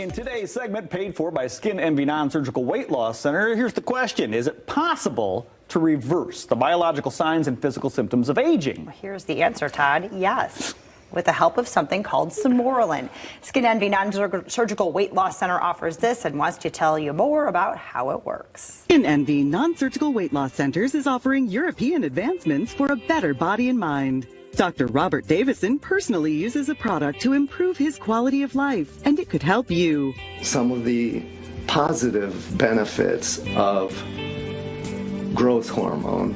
In today's segment, paid for by Skin Envy Non-Surgical Weight Loss Center, here's the question. Is it possible to reverse the biological signs and physical symptoms of aging? Here's the answer, Todd. Yes, with the help of something called Sermorelin. Skin Envy Non-Surgical Weight Loss Center offers this and wants to tell you more about how it works. Skin Envy Non-Surgical Weight Loss Centers is offering European advancements for a better body and mind. Dr. Robert Davison personally uses a product to improve his quality of life, and it could help you. Some of the positive benefits of growth hormone,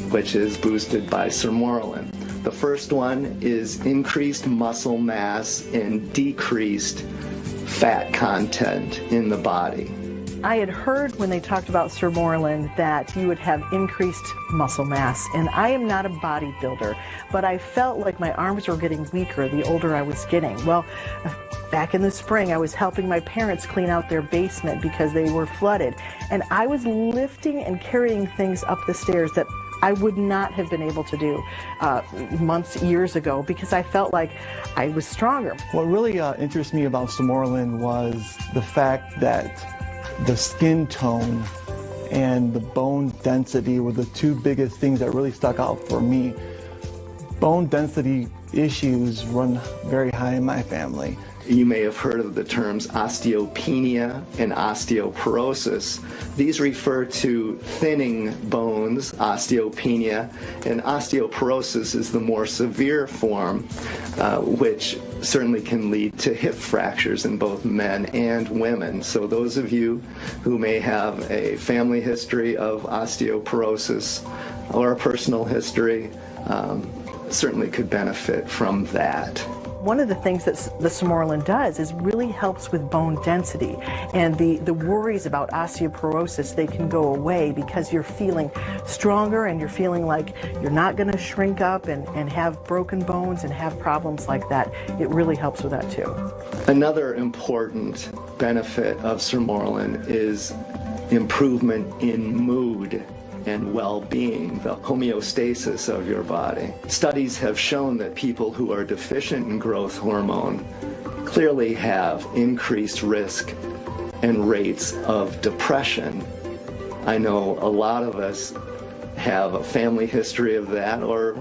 which is boosted by Sermorelin. The first one is increased muscle mass and decreased fat content in the body. I had heard when they talked about Sermorelin that you would have increased muscle mass, and I am not a bodybuilder, but I felt like my arms were getting weaker the older I was getting. Well, back in the spring, I was helping my parents clean out their basement because they were flooded, and I was lifting and carrying things up the stairs that I would not have been able to do years ago because I felt like I was stronger. What really interests me about Sermorelin was the fact that the skin tone and the bone density were the two biggest things that really stuck out for me. Bone density issues run very high in my family. You may have heard of the terms osteopenia and osteoporosis. These refer to thinning bones, osteopenia, and osteoporosis is the more severe form, which certainly can lead to hip fractures in both men and women. So those of you who may have a family history of osteoporosis or a personal history certainly could benefit from that. One of the things that the Sermorelin does is really helps with bone density, and the worries about osteoporosis, they can go away because you're feeling stronger and you're feeling like you're not going to shrink up and have broken bones and have problems like that. It really helps with that too. Another important benefit of Sermorelin is improvement in mood and well-being, the homeostasis of your body. Studies have shown that people who are deficient in growth hormone clearly have increased risk and rates of depression. I know a lot of us have a family history of that or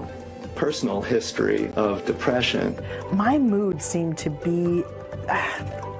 personal history of depression. My mood seemed to be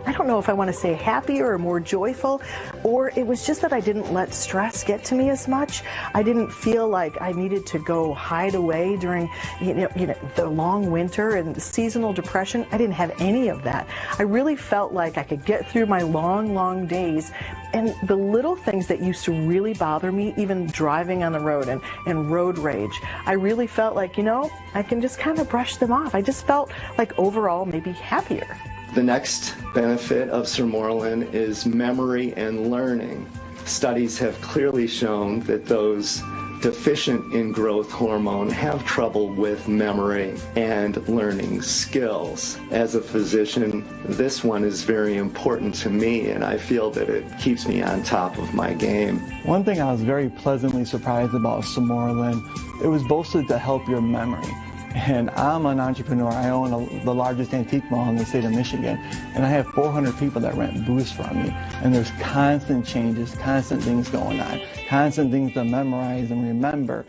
I don't know if I want to say happier or more joyful, or it was just that I didn't let stress get to me as much. I didn't feel like I needed to go hide away during the long winter and seasonal depression. I didn't have any of that. I really felt like I could get through my long days, and the little things that used to really bother me, even driving on the road and road rage, I really felt like, I can just kind of brush them off. I just felt like overall maybe happier. The next benefit of Sermorelin is memory and learning. Studies have clearly shown that those deficient in growth hormone have trouble with memory and learning skills. As a physician, this one is very important to me, and I feel that it keeps me on top of my game. One thing I was very pleasantly surprised about Sermorelin, it was boasted to help your memory. And I'm an entrepreneur. I own the largest antique mall in the state of Michigan. And I have 400 people that rent booths from me. And there's constant changes, constant things going on, constant things to memorize and remember.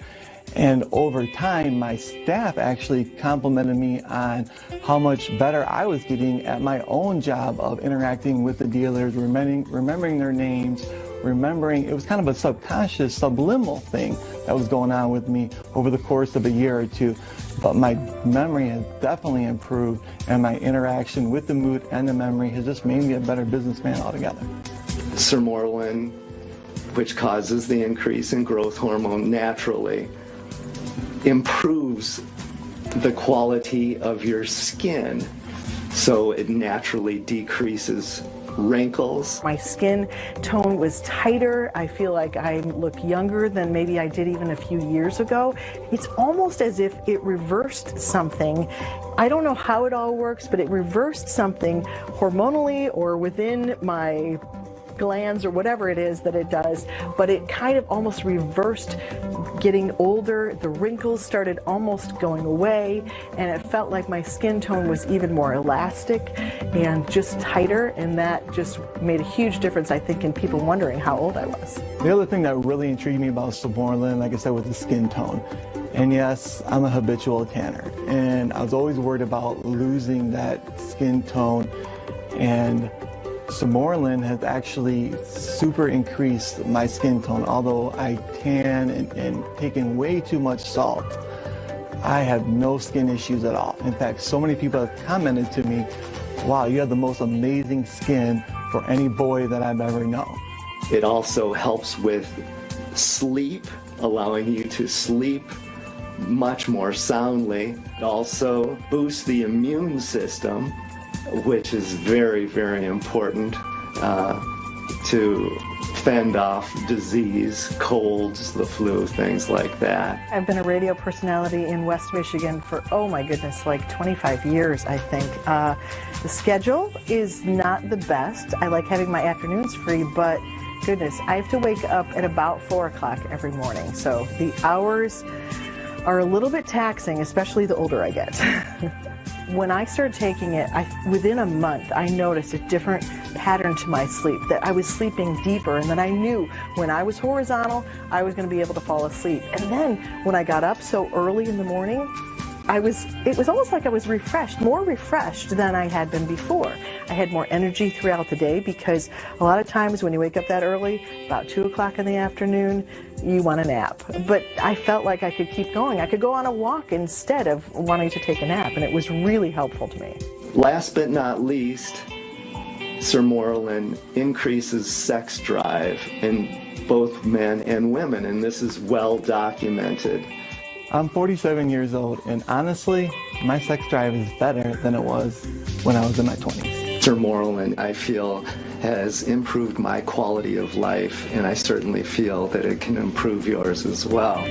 And over time, my staff actually complimented me on how much better I was getting at my own job of interacting with the dealers, remembering their names, it was kind of a subconscious, subliminal thing that was going on with me over the course of a year or two. But my memory has definitely improved, and my interaction with the mood and the memory has just made me a better businessman altogether. Sermorelin, which causes the increase in growth hormone naturally, improves the quality of your skin, so it naturally decreases wrinkles. My skin tone was tighter. I feel like I look younger than maybe I did even a few years ago. It's almost as if it reversed something. I don't know how it all works, but it reversed something hormonally or within my glands or whatever it is that it does, but it kind of almost reversed getting older. The wrinkles started almost going away, and it felt like my skin tone was even more elastic and just tighter, and that just made a huge difference, I think, in people wondering how old I was. The other thing that really intrigued me about Samorelin, like I said, was the skin tone. And yes, I'm a habitual tanner, and I was always worried about losing that skin tone. And Samorelin has actually super increased my skin tone. Although I tan and taking way too much salt, I have no skin issues at all. In fact, so many people have commented to me, wow, you have the most amazing skin for any boy that I've ever known. It also helps with sleep, allowing you to sleep much more soundly. It also boosts the immune system, which is very, very important to fend off disease, colds, the flu, things like that. I've been a radio personality in West Michigan for, oh my goodness, like 25 years, I think. The schedule is not the best. I like having my afternoons free, but goodness, I have to wake up at about 4 o'clock every morning. So the hours are a little bit taxing, especially the older I get. When I started taking it, within a month, I noticed a different pattern to my sleep, that I was sleeping deeper, and that I knew when I was horizontal, I was going to be able to fall asleep. And then when I got up so early in the morning, it was almost like I was refreshed, more refreshed than I had been before. I had more energy throughout the day, because a lot of times when you wake up that early, about 2 o'clock in the afternoon, you want a nap. But I felt like I could keep going. I could go on a walk instead of wanting to take a nap, and it was really helpful to me. Last but not least, Samorelin increases sex drive in both men and women, and this is well documented. I'm 47 years old, and honestly, my sex drive is better than it was when I was in my 20s. Samorelin, I feel, has improved my quality of life, and I certainly feel that it can improve yours as well.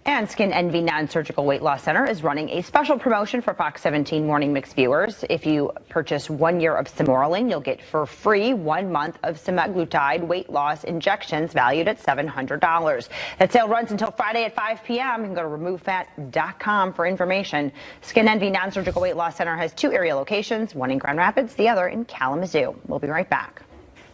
And Skin Envy Non-Surgical Weight Loss Center is running a special promotion for Fox 17 Morning Mix viewers. If you purchase 1 year of Samorelin, you'll get for free 1 month of semaglutide weight loss injections valued at $700. That sale runs until Friday at 5 p.m. You can go to removefat.com for information. Skin Envy Non-Surgical Weight Loss Center has 2 area locations, one in Grand Rapids, the other in Kalamazoo. We'll be right back.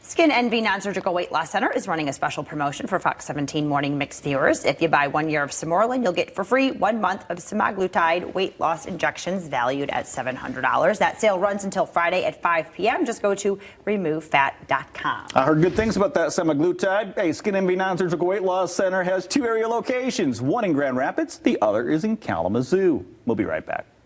Skin Envy Non-Surgical Weight Loss Center is running a special promotion for Fox 17 Morning Mix viewers. If you buy 1 year of Samorelin, you'll get for free 1 month of semaglutide weight loss injections valued at $700. That sale runs until Friday at 5 p.m. Just go to removefat.com. I heard good things about that semaglutide. Hey, Skin Envy Non-Surgical Weight Loss Center has 2 area locations, one in Grand Rapids, the other is in Kalamazoo. We'll be right back.